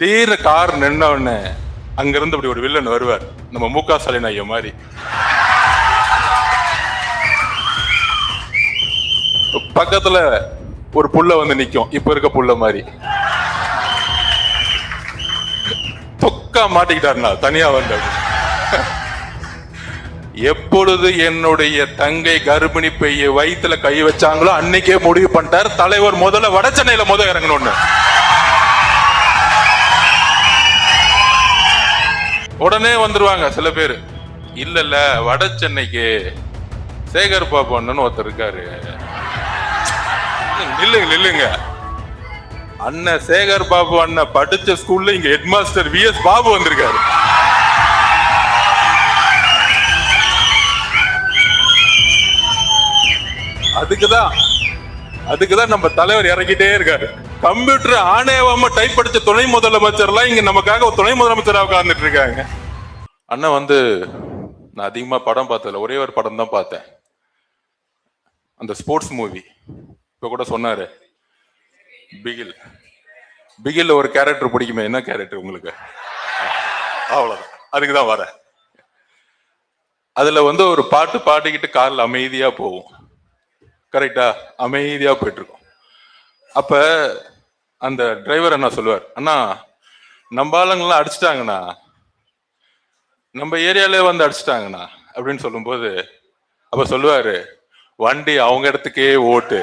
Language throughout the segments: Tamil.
திடீர்னு கார் நின்ன உடனே அங்கிருந்து இப்படி ஒரு வில்லன் வருவார், நம்ம முக ஸ்டாலின் ஐயா மாதிரி. பக்கத்துல ஒரு புள்ள வந்து நிக்கும், இப்ப இருக்க புள்ள மாதிரி. தொக்கா மாட்டிக்கிட்டாருனா தனியா வந்த. எப்பொழுது என்னுடைய தங்கை கர்ப்பிணி பைய வயிற்றுல கை வச்சாங்களோ அன்னைக்கே முடிவு பண்ணிட்டார் தலைவர் முதல்ல வட சென்னையில இறங்கணும்னு. உடனே வந்துருவாங்க சில பேர். இல்ல வட சென்னைக்கு சேகர் பாபு அண்ணன் ஒருத்தர் இருக்காரு. இல்லைங்க அண்ணன் சேகர் பாபு அண்ணன் படிச்ச ஸ்கூல்ல இங்க ஹெட் மாஸ்டர் VS பாபு வந்திருக்காரு. அதுக்குதான் நம்ம தலைவர் இறங்கிட்டே இருக்காரு. கம்ப்யூட்டர் ஆணையவாம டைப் படிச்ச துணை முதலமைச்சர் எல்லாம் இங்க நமக்காக ஒரு துணை முதலமைச்சராக உட்கார்ந்துட்டு இருக்காங்க. அண்ணா வந்து நான் அதிகமா படம் பார்த்ததுல ஒரே ஒரு படம் தான் பார்த்தேன், அந்த ஸ்போர்ட்ஸ் மூவி. இப்ப கூட சொன்னாரு பிகில் ஒரு கேரக்டர் பிடிக்குமே, என்ன கேரக்டர் உங்களுக்கு? அவ்வளவுதான், அதுக்குதான் வர. அதுல வந்து ஒரு பாட்டு பாடிக்கிட்டு கார்ல அமைதியா போவோம், கரெக்டா? அமைதியா போயிட்டு இருக்கோம். அப்ப அந்த டிரைவர் என்ன சொல்லுவார், அண்ணா நம்ம ஆளுங்கெல்லாம் அடிச்சுட்டாங்கண்ணா, நம்ம ஏரியாலே வந்து அடிச்சுட்டாங்கண்ணா அப்படின்னு சொல்லும்போது அப்ப சொல்லுவாரு, வண்டி அவங்க இடத்துக்கே ஓட்டு.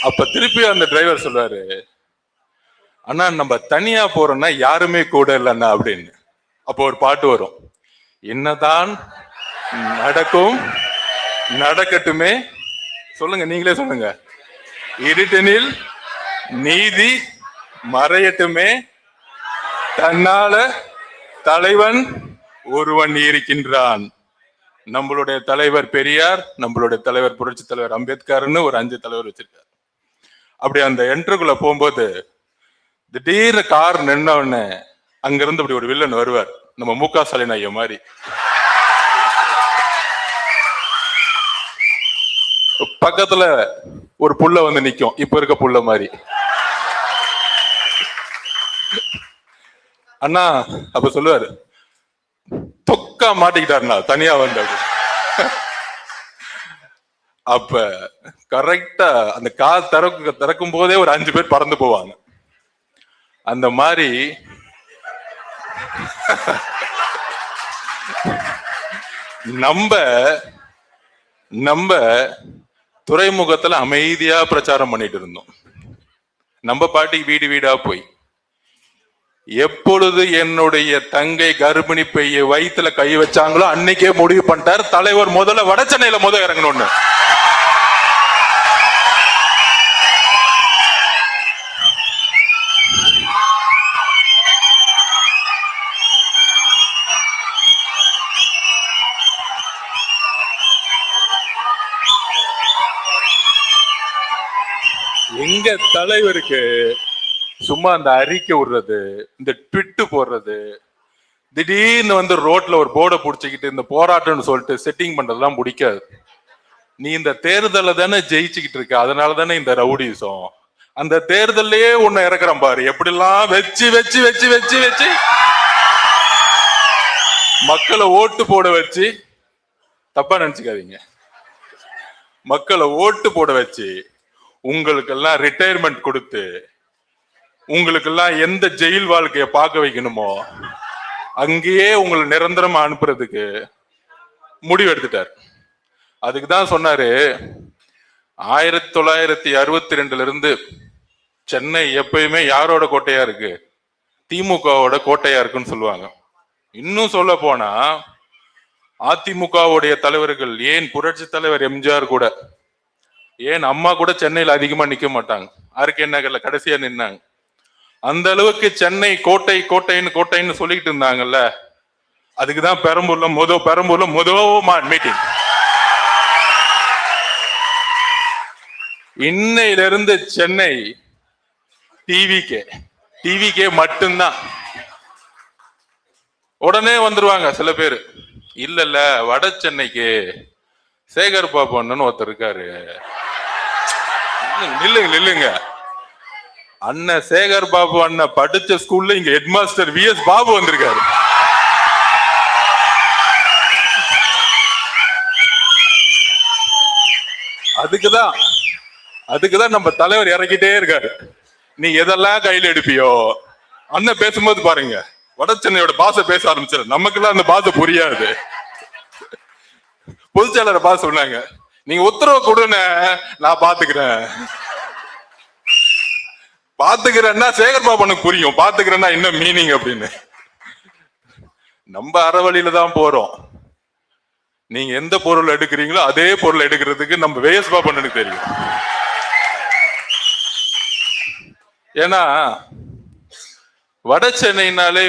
அப்ப திருப்பி அந்த டிரைவர் சொல்லுவாரு, அண்ணா நம்ம தனியா போறோம்னா யாருமே கூட இல்லைண்ணா அப்படின்னு. அப்போ ஒரு பாட்டு வரும், என்னதான் நடக்கும் நடக்கட்டுமே, சொல்லுங்க நீங்களே சொல்லுங்க, இருட்டனில் நீதி மறையட்டுமே, தன்னால தலைவன் ஒருவன் இருக்கின்றான். நம்மளுடைய தலைவர் பெரியார், நம்மளுடைய தலைவர் புரட்சி தலைவர் அம்பேத்கர்னு ஒரு 5 தலைவர் வச்சிருக்காரு. அப்படி அந்த என்ட்ருக்குள்ள போகும்போது திடீர்னு கார் நின்ன உடனே அங்கிருந்து இப்படி ஒரு வில்லன் வருவார், நம்ம முக ஸ்டாலின் ஐயா மாதிரி. பக்கத்துல ஒரு புள்ள வந்து நிக்கும், இப்ப இருக்க புள்ள மாதிரி. அண்ணா அப்ப சொல்லுவாரு, தொக்கா மாட்டிக்கிட்டாருனா தனியா வந்த. அப்ப கரெக்டா அந்த கார் திறக்கும் போதே ஒரு 5 பேர் பறந்து போவாங்க. அந்த மாதிரி நம்ம துறைமுகத்துல அமைதியா பிரச்சாரம் பண்ணிட்டு இருந்தோம். நம்ம பாட்டிக்கு வீடு வீடா போய், எப்பொழுது என்னுடைய தங்கை கர்ப்பிணி பைய வயிற்றுல கை வச்சாங்களோ அன்னைக்கே முடிவு பண்ணிட்டார் தலைவர் முதல்ல வட சென்னையில இறங்கணும்னு. எங்க தலைவருக்கு சும்மா அந்த அறிக்கை விடுறது, இந்த ட்விட்டு போடுறது, திடீர்னு வந்து ரோட்ல ஒரு போர்டை புடிச்சுக்கிட்டு இந்த போராட்டம்னு சொல்லிட்டு செட்டிங் பண்றதுலாம் பிடிக்காது. நீ இந்த தேர்தல தானே ஜெயிச்சுக்கிட்டு இருக்க, அதனால தானே இந்த ரவுடிசம். அந்த தேர்தலையே உன்னை இறக்குறான் பாரு, எப்படிலாம் வச்சு வச்சு வச்சு வச்சு வச்சு மக்களை ஓட்டு போட வச்சு, தப்பா நினைச்சுக்காதீங்க, மக்களை ஓட்டு போட வச்சு உங்களுக்கெல்லாம் ரிட்டையர்மெண்ட் கொடுத்து உங்களுக்கெல்லாம் எந்த ஜெயில் வாழ்க்கைய பார்க்க வைக்கணுமோ அங்கேயே உங்களை நிரந்தரமா அனுப்புறதுக்கு முடிவு எடுத்துட்டார். அதுக்குதான் சொன்னாரு, 1962 இருந்து சென்னை எப்பயுமே யாரோட கோட்டையா இருக்கு? திமுகவோட கோட்டையா இருக்குன்னு சொல்லுவாங்க. இன்னும் சொல்ல போனா அதிமுகவுடைய தலைவர்கள், ஏன் புரட்சி தலைவர் எம்ஜிஆர் கூட, ஏன் அம்மா கூட சென்னையில் அதிகமா நிக்க மாட்டாங்க, ஆர்கே நகர்ல கடைசியா நின்னாங்க. அந்த அளவுக்கு சென்னை கோட்டைன்னு சொல்லிட்டு இருந்தாங்கல்ல. அதுக்குதான் பெரம்பூர்ல முதல் மீட்டிங். இன்னையிலிருந்து சென்னை டிவிக்கே மட்டும்தான். உடனே வந்துருவாங்க சில பேர், இல்ல வட சென்னைக்கு சேகர் பாபு அண்ணன் ஒருத்தர் இருக்காரு. நில்லுங்க நில்லுங்க. அண்ணன் சேகர் பாபு அண்ணன் படிச்ச ஸ்கூல்ல இங்க ஹெட் மாஸ்டர் விஎஸ் பாபு வந்திருக்காரு. அதுக்குதான் நம்ம தலைவர் இறக்கிட்டே இருக்காரு. நீ எதெல்லாம் கையில எடுப்பியோ அண்ணன் பேசும்போது பாருங்க, வட சென்னையோட பாச பேச ஆரம்பிச்சிரு. நமக்கெல்லாம் அந்த பாச புரியாது. பொதுச்செயலர் பாச சொன்னாங்க, நீங்க உத்தரவு கொடுன நான் பாத்துக்கிறேன்னா சேகர் பாபு புரியும், பாத்துக்கிறேன்னா என்ன மீனிங் அப்படின்னு. நம்ம அறவழியில தான் போறோம். நீங்க எந்த பொருள் எடுக்கிறீங்களோ அதே பொருள் எடுக்கிறதுக்கு நம்ம வேஸ்பா பண்ணு தெரியும். ஏன்னா வட சென்னைனாலே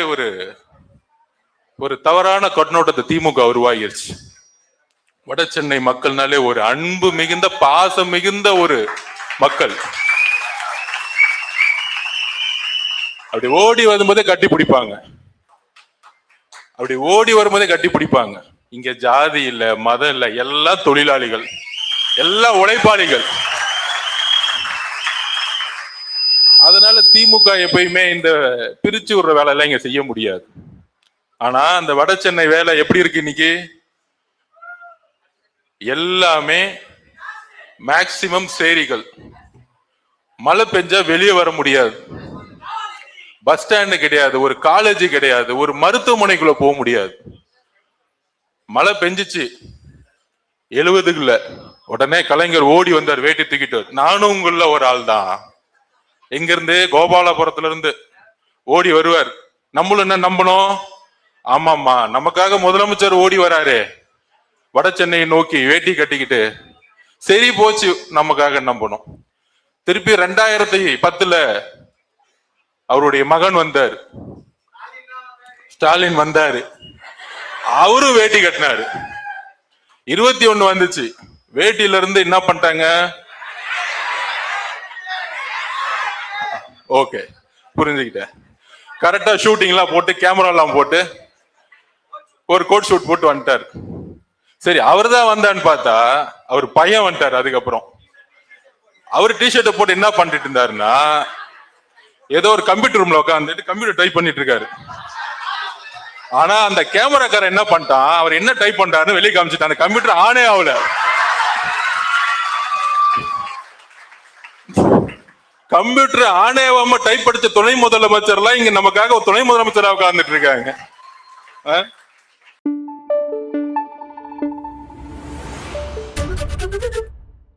ஒரு தவறான கண்ணோட்டத்தை திமுக உருவாகிருச்சு. வட சென்னை மக்கள்னாலே ஒரு அன்பு மிகுந்த பாசம் மிகுந்த ஒரு மக்கள். அப்படி ஓடி வரும்போதே கட்டி பிடிப்பாங்க. இங்க ஜாதி இல்ல, மதம் இல்ல, எல்லாம் தொழிலாளிகள், எல்லாம் உழைப்பாளிகள். அதனால திமுக எப்பயுமே இந்த பிரிச்சு விடுற வேலை எல்லாம் இங்க செய்ய முடியாது. ஆனா அந்த வட சென்னை வேலை எப்படி இருக்கு இன்னைக்கு? எல்லாமே மேக்சிமம் சேரிகள். மழை பெஞ்சா வெளியே வர முடியாது, பஸ் ஸ்டாண்டு கிடையாது, ஒரு காலேஜ் கிடையாது, ஒரு மருத்துவமனைக்குள்ள போக முடியாது. மழை பெஞ்சிச்சு 70க்குள்ள, உடனே கலைஞர் ஓடி வந்தார் வேட்டி தூக்கிட்டு. நானும் உங்கள ஒரு ஆள் தான். எங்க இருந்து? கோபாலபுரத்துல இருந்து ஓடி வருவார். நம்மளும் என்ன நம்பணும்? ஆமாமா, நமக்காக முதலமைச்சர் ஓடி வராரு வட சென்னையை நோக்கி வேட்டி கட்டிக்கிட்டு. சரி போச்சு, நமக்காக நம்பணும். திருப்பி 2010 அவருடைய மகன் வந்தார், ஸ்டாலின் வந்தாரு, அவரும் வேட்டி கட்டினாரு. 21 வந்துச்சு, வேட்டியில இருந்து என்ன பண்ணிட்டாங்க? ஓகே, புரிஞ்சுக்கிட்டேன். கரெக்டா ஷூட்டிங் எல்லாம் போட்டு கேமரா எல்லாம் போட்டு ஒரு கோட் ஷூட் போட்டு வந்துட்டார். சரி, அவர் தான் வந்தான்னு பார்த்தா அவர் பையன் வந்துட்டார். அதுக்கப்புறம் அவர் டிஷர்ட்டை போட்டு என்ன பண்ணிட்டு இருந்தாருன்னா, ஏதோ ஒரு கம்ப்யூட்டர் ரூம்ல உட்காந்துட்டு கம்ப்யூட்டர் டைப் பண்ணிட்டு இருக்காரு. ஆனா அந்த கேமராக்காரன் என்ன பண்ணிட்டான், அவர் என்ன டைப் பண்றாருன்னு வெளியே காமிச்சிட்டான். அந்த கம்ப்யூட்டர் ஆனே ஆகல. கம்ப்யூட்டர் ஆனேவாம டைப் படிச்ச துணை முதலமைச்சர் எல்லாம் இங்க நமக்காக துணை முதலமைச்சராக உட்கார்ந்துட்டு இருக்காங்க.